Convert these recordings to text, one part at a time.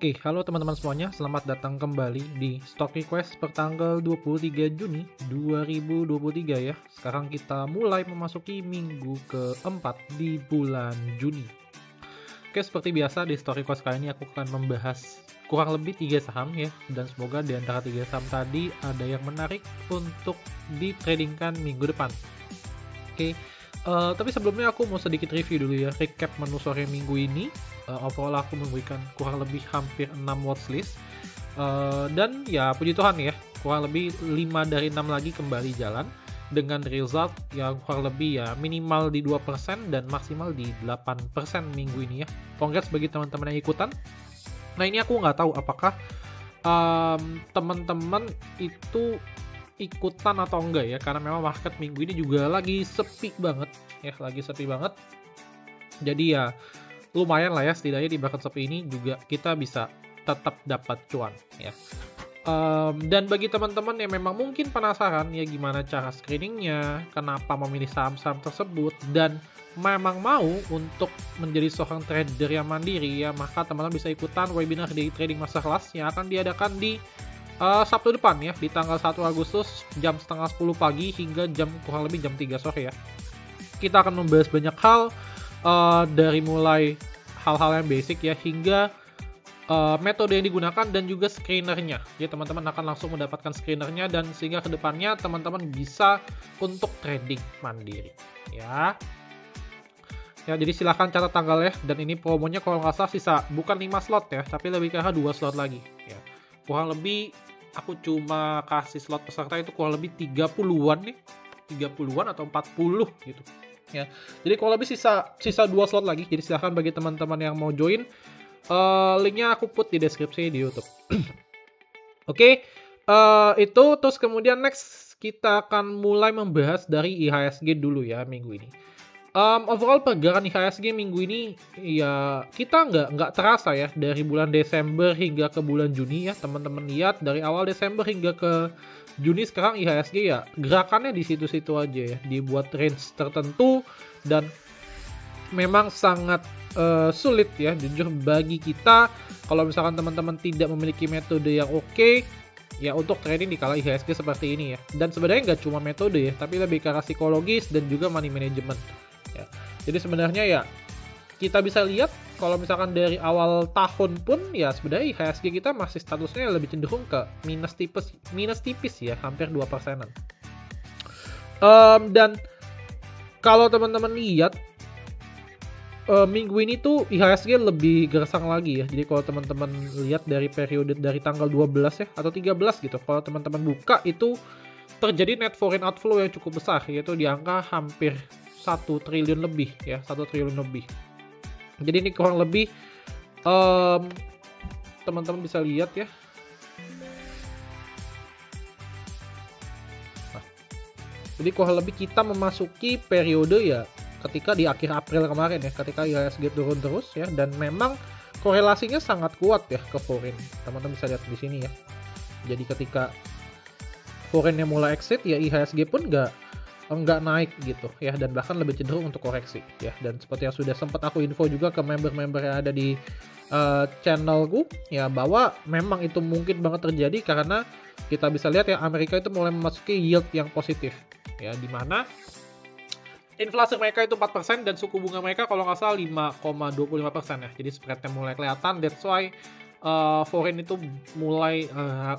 Oke, halo teman-teman semuanya, selamat datang kembali di Stock Request per tanggal 23 Juni 2023 ya. Sekarang kita mulai memasuki minggu keempat di bulan Juni. Oke, seperti biasa di Stock Request kali ini aku akan membahas kurang lebih 3 saham ya. Dan semoga di antara 3 saham tadi ada yang menarik untuk ditradingkan minggu depan. Oke, tapi sebelumnya aku mau sedikit review dulu ya, recap menu sore minggu ini. Overall aku memberikan kurang lebih hampir 6 watchlist, dan ya puji Tuhan ya, kurang lebih 5 dari 6 lagi kembali jalan dengan result yang kurang lebih ya minimal di 2% dan maksimal di 8% minggu ini ya. Congrats bagi teman-teman yang ikutan. Nah, ini aku nggak tahu apakah teman-teman itu ikutan atau enggak ya, karena memang market minggu ini juga lagi sepi banget ya, jadi ya lumayan lah ya, setidaknya di market sepi ini juga kita bisa tetap dapat cuan ya. Dan bagi teman-teman yang memang mungkin penasaran ya gimana cara screeningnya, kenapa memilih saham-saham tersebut, dan memang mau untuk menjadi seorang trader yang mandiri ya, maka teman-teman bisa ikutan webinar di Trading Masterclass yang akan diadakan di Sabtu depan ya, di tanggal 1 Agustus jam setengah 10 pagi hingga kurang lebih jam 3 sore ya. Kita akan membahas banyak hal, dari mulai hal-hal yang basic ya hingga metode yang digunakan dan juga screenernya ya. Teman-teman akan langsung mendapatkan screenernya, dan sehingga kedepannya teman-teman bisa untuk trading mandiri ya. Jadi silahkan catat tanggal ya, dan ini promonya kalau nggak salah sisa bukan 5 slot ya, tapi lebih ke 2 slot lagi ya. Kurang lebih aku cuma kasih slot peserta itu kurang lebih 30-an nih, 30-an atau 40 gitu ya. Jadi kalau lebih sisa 2 slot lagi. Jadi silahkan bagi teman-teman yang mau join, linknya aku put di deskripsi di YouTube. Oke, itu terus kemudian next kita akan mulai membahas dari IHSG dulu ya minggu ini. Overall pergerakan IHSG minggu ini ya kita nggak terasa ya, dari bulan Desember hingga ke bulan Juni ya. Teman-teman lihat dari awal Desember hingga ke Juni sekarang IHSG ya gerakannya di situ-situ aja ya, dibuat range tertentu, dan memang sangat sulit ya jujur bagi kita kalau misalkan teman-teman tidak memiliki metode yang oke ya untuk trading di kala IHSG seperti ini ya. Dan sebenarnya nggak cuma metode ya, tapi lebih ke arah psikologis dan juga money management ya. Jadi sebenarnya ya kita bisa lihat kalau misalkan dari awal tahun pun ya sebenarnya IHSG kita masih statusnya lebih cenderung ke minus tipis ya, hampir 2%-an. Dan kalau teman-teman lihat minggu ini tuh IHSG lebih gersang lagi ya. Jadi kalau teman-teman lihat dari periode dari tanggal 12 ya atau 13 gitu, kalau teman-teman buka itu terjadi net foreign outflow yang cukup besar, yaitu di angka hampir 1 triliun lebih ya, 1 triliun lebih. Jadi ini kurang lebih teman-teman bisa lihat ya. Nah, jadi kurang lebih kita memasuki periode ya ketika di akhir April kemarin ya, ketika IHSG turun terus ya, dan memang korelasinya sangat kuat ya ke foreign. Teman-teman bisa lihat di sini ya. Jadi ketika foreignnya mulai exit ya, IHSG pun nggak naik gitu ya, dan bahkan lebih cenderung untuk koreksi ya. Dan seperti yang sudah sempat aku info juga ke member-member yang ada di channelku ya, bahwa memang itu mungkin banget terjadi karena kita bisa lihat ya Amerika itu mulai memasuki yield yang positif ya, dimana inflasi mereka itu 4% dan suku bunga mereka kalau nggak salah 5,25% ya. Jadi spreadnya mulai kelihatan, that's why foreign itu mulai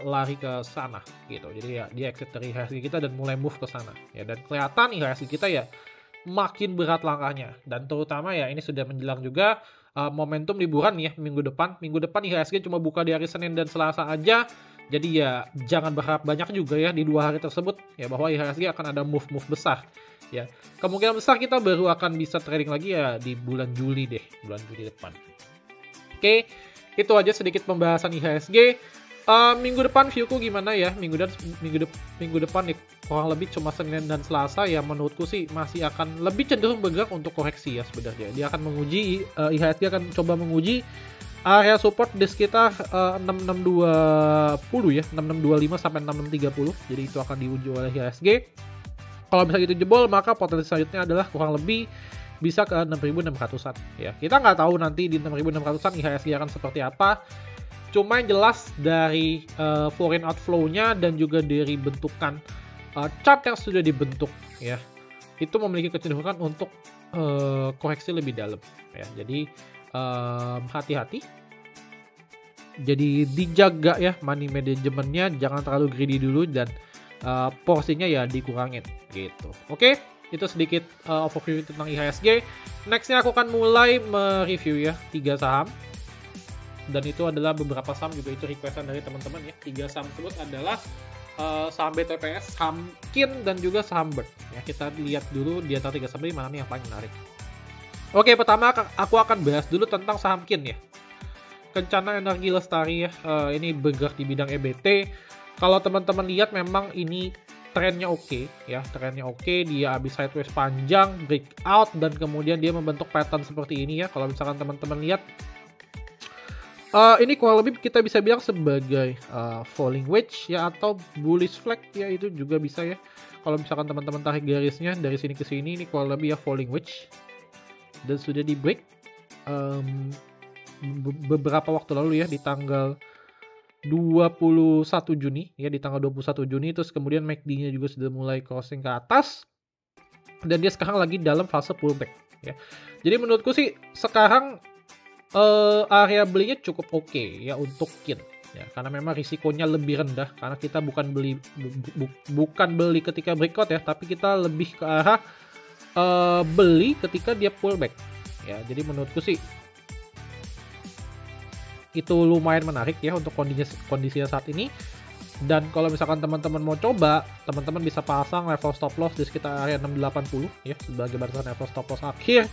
lari ke sana gitu. Jadi ya dia exit dari IHSG kita dan mulai move ke sana ya, dan kelihatan IHSG kita ya makin berat langkahnya. Dan terutama ya ini sudah menjelang juga momentum liburan ya minggu depan IHSG cuma buka di hari Senin dan Selasa aja. Jadi ya jangan berharap banyak juga ya di 2 hari tersebut ya, bahwa IHSG akan ada move besar ya. Kemungkinan besar kita baru akan bisa trading lagi ya di bulan Juli depan. Oke, itu aja sedikit pembahasan IHSG. Minggu depan viewku gimana ya? Minggu depan nih kurang lebih cuma Senin dan Selasa ya, menurutku sih masih akan lebih cenderung bergerak untuk koreksi ya sebenarnya. Dia akan menguji IHSG akan coba menguji area support di sekitar 6620 ya, 6625 sampai 6630. Jadi itu akan diuji oleh IHSG. Kalau misalnya itu jebol, maka potensi selanjutnya adalah kurang lebih bisa ke 6.600-an ya. Kita nggak tahu nanti di 6.600-an IHSG akan seperti apa. Cuma yang jelas dari foreign outflow-nya dan juga dari bentukan chart yang sudah dibentuk ya, itu memiliki kecenderungan untuk koreksi lebih dalam ya. Jadi hati-hati. Jadi dijaga ya money managementnya, jangan terlalu greedy dulu, dan porsinya ya dikurangin gitu. Oke, itu sedikit overview tentang IHSG. Nextnya aku akan mulai mereview ya 3 saham, dan itu adalah beberapa saham juga itu requestan dari teman-teman ya. 3 saham tersebut adalah saham BTPS, saham KIN, dan juga saham BIRD ya. Kita lihat dulu di antara 3 saham ini mana nih yang paling menarik. Oke, pertama aku akan bahas dulu tentang saham KIN ya, Kencana Energi Lestari ya. Ini bergerak di bidang EBT. Kalau teman-teman lihat memang ini trennya oke ya, trennya oke. Dia habis sideways panjang, breakout, dan kemudian dia membentuk pattern seperti ini ya. Kalau misalkan teman-teman lihat, ini kurang lebih kita bisa bilang sebagai falling wedge ya, atau bullish flag ya, itu juga bisa ya. Kalau misalkan teman-teman tarik garisnya dari sini ke sini, ini kurang lebih ya falling wedge, dan sudah di break beberapa waktu lalu ya, di tanggal 21 Juni ya, di tanggal 21 Juni. Terus kemudian MACD-nya juga sudah mulai crossing ke atas, dan dia sekarang lagi dalam fase pullback ya. Jadi menurutku sih sekarang area belinya cukup oke ya untuk KIN ya, karena memang risikonya lebih rendah, karena kita bukan beli ketika breakout ya, tapi kita lebih ke arah beli ketika dia pullback ya. Jadi menurutku sih itu lumayan menarik ya untuk kondisinya saat ini. Dan kalau misalkan teman-teman mau coba, teman-teman bisa pasang level stop loss di sekitar area 680 ya, sebagai batasan level stop loss akhir.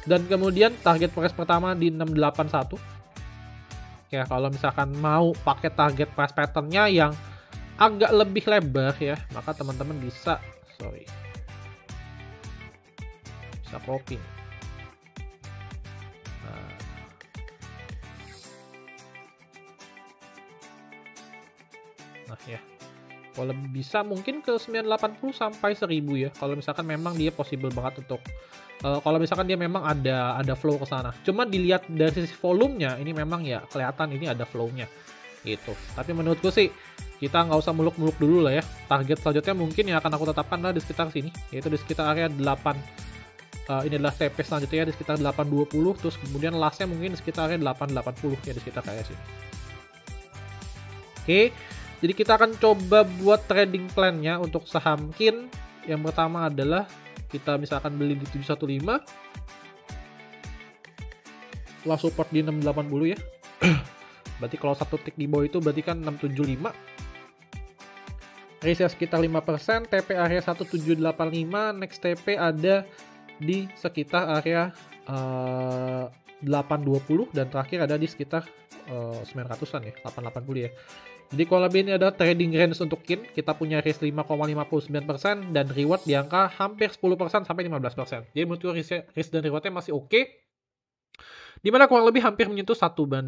Dan kemudian target price pertama di 681 ya. Kalau misalkan mau pakai target price patternnya yang agak lebih lebar ya, maka teman-teman bisa copy. Nah ya, kalau bisa mungkin ke 980 sampai 1000 ya, kalau misalkan memang dia possible banget untuk kalau misalkan dia memang ada flow ke sana. Cuma dilihat dari sisi volumenya, ini memang ya kelihatan ini ada flow-nya gitu. Tapi menurutku sih kita nggak usah muluk-muluk dulu lah ya. Target selanjutnya mungkin yang akan aku tetapkan lah di sekitar sini, yaitu di sekitar area 8. Ini adalah TP selanjutnya ya, di sekitar 820. Terus kemudian lastnya mungkin di sekitar area 880 ya, di sekitar kayak sini. Oke. Jadi kita akan coba buat trading plan-nya untuk saham KIN. Yang pertama adalah kita misalkan beli di 715. Setelah support di 680 ya. Berarti kalau satu tick di bawah itu berarti kan 675. Ratio sekitar 5%, TP area 1785, next TP ada di sekitar area 820, dan terakhir ada di sekitar 900-an ya, 880 ya. Jadi kalau lebih ini ada trading range untuk KIN, kita punya risk 5,59% dan reward di angka hampir 10% sampai 15%. Jadi menurut gue risk dan rewardnya masih oke. Dimana kurang lebih hampir menyentuh 1:2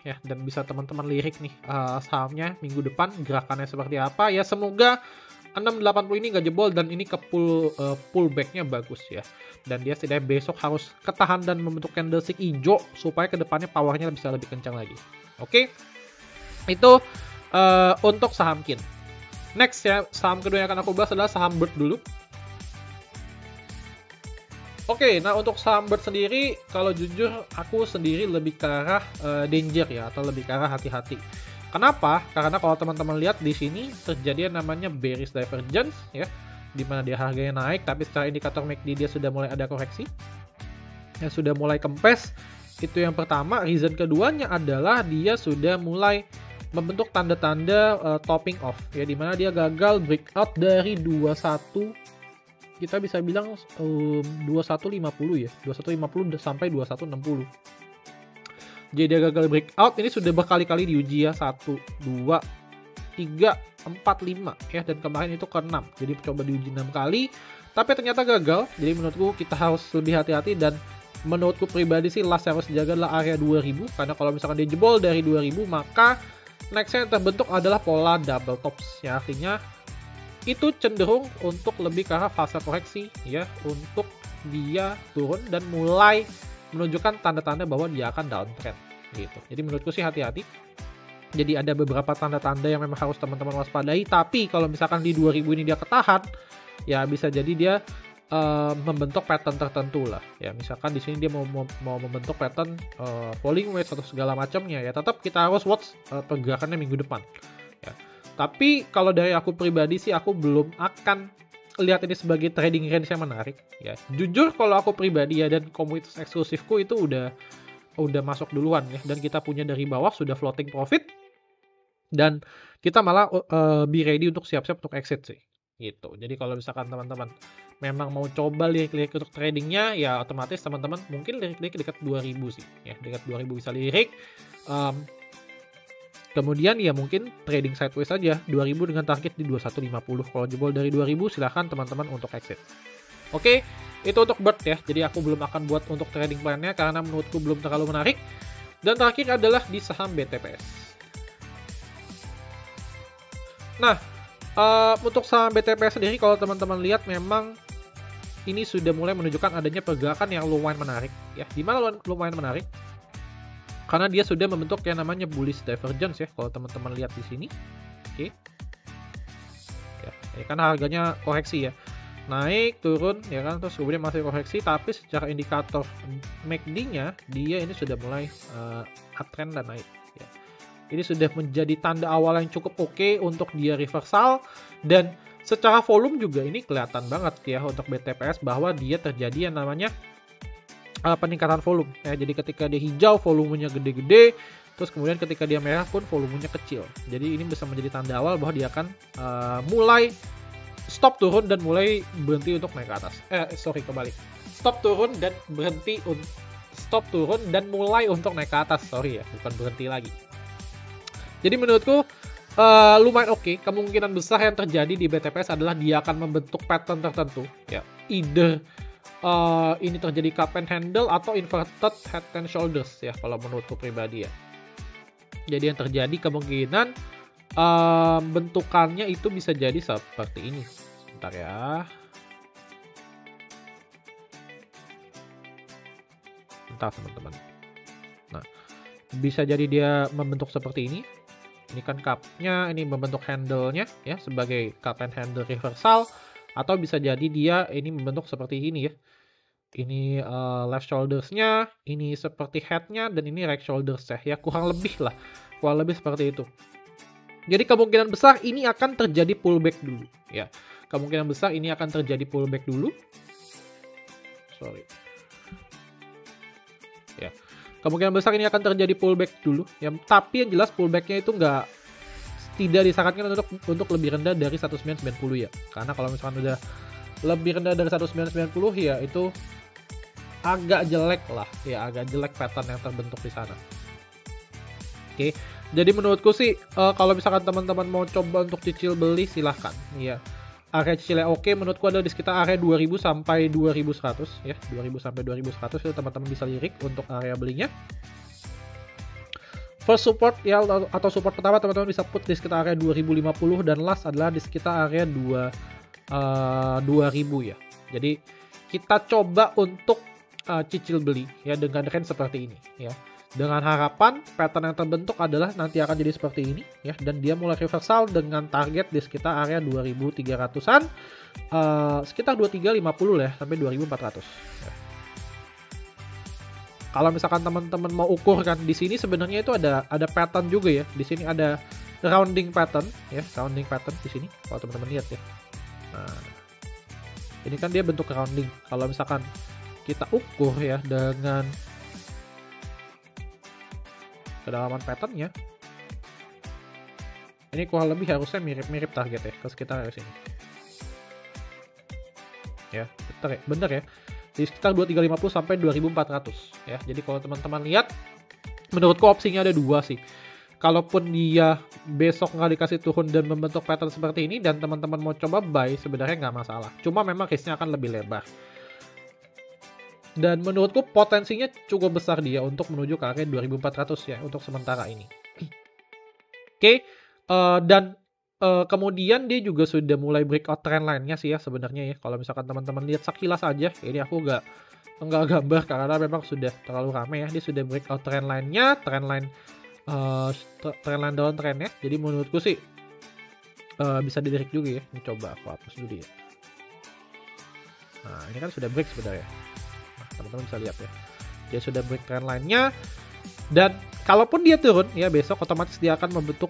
ya, dan bisa teman-teman lirik nih sahamnya minggu depan gerakannya seperti apa ya. Semoga 680 ini nggak jebol, dan ini ke pullbacknya bagus ya, dan dia setidaknya besok harus ketahan dan membentuk candlestick hijau supaya kedepannya powernya bisa lebih kencang lagi. Oke, itu untuk saham KIN. Next ya, saham kedua yang akan aku bahas adalah saham BIRD dulu. Oke, nah untuk saham BIRD sendiri, kalau jujur aku sendiri lebih ke arah danger ya, atau lebih ke arah hati-hati. Kenapa? Karena kalau teman-teman lihat di sini terjadi yang namanya bearish divergence ya, dimana dia harganya naik, tapi secara indikator MACD dia sudah mulai ada koreksi, yang sudah mulai kempes. Itu yang pertama. Reason keduanya adalah dia sudah mulai membentuk tanda-tanda topping off ya, dimana dia gagal breakout dari 21, kita bisa bilang 2150 ya, 2150 sampai 2160. Jadi dia gagal breakout. Ini sudah berkali-kali diuji ya, 1, 2, 3, 4, 5 ya, dan kemarin itu ke 6. Jadi coba diuji 6 kali, tapi ternyata gagal. Jadi menurutku kita harus lebih hati-hati, dan menurutku pribadi sih last yang harus dijaga adalah area 2000, karena kalau misalkan dia jebol dari 2000, maka nextnya yang terbentuk adalah pola double tops ya, artinya itu cenderung untuk lebih ke arah fase koreksi ya, untuk dia turun dan mulai menunjukkan tanda-tanda bahwa dia akan downtrend gitu. Jadi menurutku sih hati-hati. Jadi ada beberapa tanda-tanda yang memang harus teman-teman waspadai. Tapi kalau misalkan di 2000 ini dia ketahan, ya bisa jadi dia membentuk pattern tertentu lah. Ya misalkan di sini dia mau membentuk pattern falling wedge atau segala macamnya. Ya tetap kita harus watch pergerakannya minggu depan. Ya. Tapi kalau dari aku pribadi sih aku belum akan lihat ini sebagai trading range yang menarik. Ya jujur kalau aku pribadi ya, dan komunitas eksklusifku itu udah masuk duluan ya, dan kita punya dari bawah sudah floating profit. Dan kita malah be ready untuk siap-siap untuk exit sih gitu. Jadi kalau misalkan teman-teman memang mau coba lirik untuk tradingnya, ya otomatis teman-teman mungkin lirik dekat 2000 sih ya, dekat 2000 bisa lirik. Kemudian ya mungkin trading sideways saja 2000 dengan target di 2150. Kalau jebol dari 2000 silahkan teman-teman untuk exit. Oke, itu untuk BERT ya. Jadi aku belum akan buat untuk trading plan-nya karena menurutku belum terlalu menarik. Dan terakhir adalah di saham BTPS. Nah, untuk saham BTPS sendiri kalau teman-teman lihat memang ini sudah mulai menunjukkan adanya pergerakan yang lumayan menarik ya. Di mana lumayan menarik? Karena dia sudah membentuk yang namanya bullish divergence ya, kalau teman-teman lihat di sini. Oke. Ya, ini kan harganya koreksi ya. Naik, turun ya kan, terus kemudian masih koreksi, tapi secara indikator MACD-nya dia ini sudah mulai uptrend dan naik ya. Ini sudah menjadi tanda awal yang cukup oke untuk dia reversal, dan secara volume juga ini kelihatan banget ya untuk BTPS bahwa dia terjadi yang namanya peningkatan volume ya. Jadi ketika dia hijau volumenya gede-gede, terus kemudian ketika dia merah pun volumenya kecil. Jadi ini bisa menjadi tanda awal bahwa dia akan mulai stop turun dan mulai berhenti untuk naik ke atas. Kembali. Stop turun dan berhenti, stop turun dan mulai untuk naik ke atas. Sorry ya, bukan berhenti lagi. Jadi menurutku lumayan oke. Kemungkinan besar yang terjadi di BTPS adalah dia akan membentuk pattern tertentu ya. Either ini terjadi cup and handle atau inverted head and shoulders ya kalau menurutku pribadi ya. Jadi yang terjadi kemungkinan bentukannya itu bisa jadi seperti ini. Sebentar ya. Bentar teman-teman. Nah, bisa jadi dia membentuk seperti ini. Ini kan cup-nya, ini membentuk handle-nya ya sebagai cup and handle reversal, atau bisa jadi dia ini membentuk seperti ini ya. Ini left shoulders-nya, ini seperti head-nya, dan ini right shoulders ya. Kurang lebih seperti itu. Jadi kemungkinan besar ini akan terjadi pullback dulu ya. Kemungkinan besar ini akan terjadi pullback dulu. Ya. Kemungkinan besar ini akan terjadi pullback dulu ya. Tapi yang jelas pullback-nya itu tidak disarankan untuk lebih rendah dari 1990 ya. Karena kalau misalkan udah lebih rendah dari 1990 ya itu agak jelek lah ya, agak jelek pattern yang terbentuk di sana. Oke. Jadi menurutku sih kalau misalkan teman-teman mau coba untuk cicil beli silahkan ya. Area cicilnya oke menurutku ada di sekitar area 2000 sampai 2100 ya. 2000 sampai 2100 itu teman-teman bisa lirik untuk area belinya. First support ya, atau support pertama teman-teman bisa put di sekitar area 2050, dan last adalah di sekitar area 2000 ya. Jadi kita coba untuk cicil beli ya dengan range seperti ini ya. Dengan harapan pattern yang terbentuk adalah nanti akan jadi seperti ini ya, dan dia mulai reversal dengan target di sekitar area 2300-an, sekitar 2350 ya sampai 2400 ya. Kalau misalkan teman-teman mau ukur kan di sini sebenarnya itu ada pattern juga ya. Di sini ada rounding pattern ya, rounding pattern di sini kalau teman-teman lihat ya. Nah, ini kan dia bentuk rounding. Kalau misalkan kita ukur ya dengan kedalaman patternnya, ini kurang lebih harusnya mirip-mirip target ya, ke sekitar sini ya, bener ya, di sekitar 2350 sampai 2400 ya. Jadi kalau teman-teman lihat, menurutku opsinya ada dua sih. Kalaupun dia besok nggak dikasih turun dan membentuk pattern seperti ini dan teman-teman mau coba buy, sebenarnya nggak masalah, cuma memang risknya akan lebih lebar. Dan menurutku potensinya cukup besar dia untuk menuju ke area 2400 ya untuk sementara ini. Oke, dan kemudian dia juga sudah mulai breakout trend line-nya sih ya sebenarnya ya. Kalau misalkan teman-teman lihat sekilas aja, ini aku nggak gambar karena memang sudah terlalu ramai ya. Dia sudah breakout trend line-nya, trend line trendline downtrend ya. Jadi menurutku sih bisa dilirik juga ya. Ini coba aku hapus dulu ya. Nah, ini kan sudah break sebenarnya. Nah, teman-teman bisa lihat ya. Dia sudah break trendline-nya. Dan kalaupun dia turun ya besok otomatis dia akan membentuk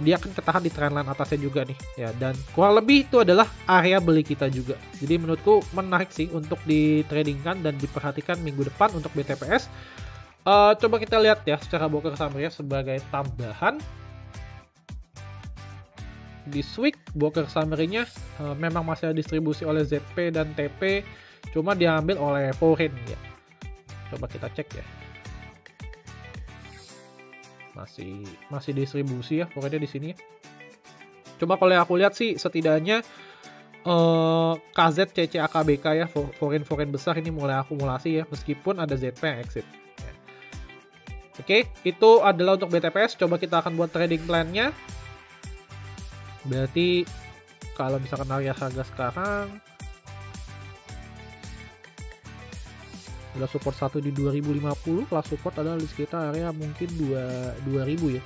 dia akan ketahan di trendline atasnya juga nih ya, dan kurang lebih itu adalah area beli kita juga. Jadi menurutku menarik sih untuk ditradingkan dan diperhatikan minggu depan untuk BTPS. Coba kita lihat ya secara broker summary ya sebagai tambahan. Di week broker summary-nya memang masih distribusi oleh ZP dan TP, cuma diambil oleh foreign ya. Coba kita cek ya. Masih distribusi ya pokoknya di sini. Coba kalau yang aku lihat sih setidaknya KZ, CC, AKBK ya foreign besar ini mulai akumulasi ya, meskipun ada ZP yang exit. Ya. Oke, itu adalah untuk BTPS. Coba kita akan buat trading plan-nya. Berarti kalau misalkan harga sekarang udah support 1 di 2050, kelas support adalah di sekitar area mungkin 2000 ya.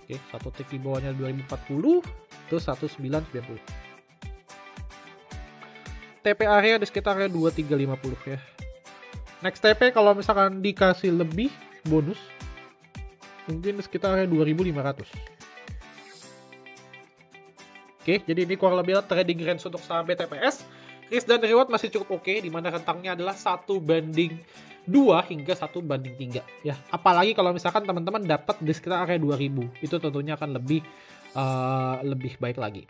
Oke, satu tick di bawahnya 2040, terus 1990. TP area di sekitar area 2350 ya. Next TP kalau misalkan dikasih lebih bonus mungkin di sekitar area 2500. Oke, jadi ini kurang lebih trading range untuk saham BTPS. Risk dan reward masih cukup oke, di mana rentangnya adalah 1/2 hingga 1/3 ya. Apalagi kalau misalkan teman-teman dapat di sekitar area 2000, itu tentunya akan lebih baik lagi.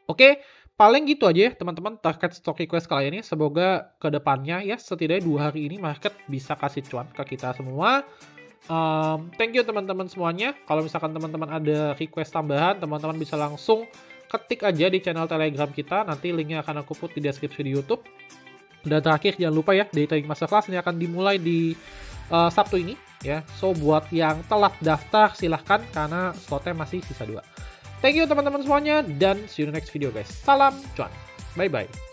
Oke, paling gitu aja ya teman-teman terkait stock request kali ini. Semoga kedepannya ya setidaknya 2 hari ini market bisa kasih cuan ke kita semua. Thank you teman-teman semuanya. Kalau misalkan teman-teman ada request tambahan, teman-teman bisa langsung ketik aja di channel Telegram kita. Nanti linknya akan aku put di deskripsi di YouTube. Dan terakhir jangan lupa ya, Day Trading Masterclass ini akan dimulai di Sabtu ini ya. So buat yang telat daftar silahkan karena slotnya masih sisa 2. Thank you teman-teman semuanya dan see you in the next video guys. Salam cuan. Bye bye.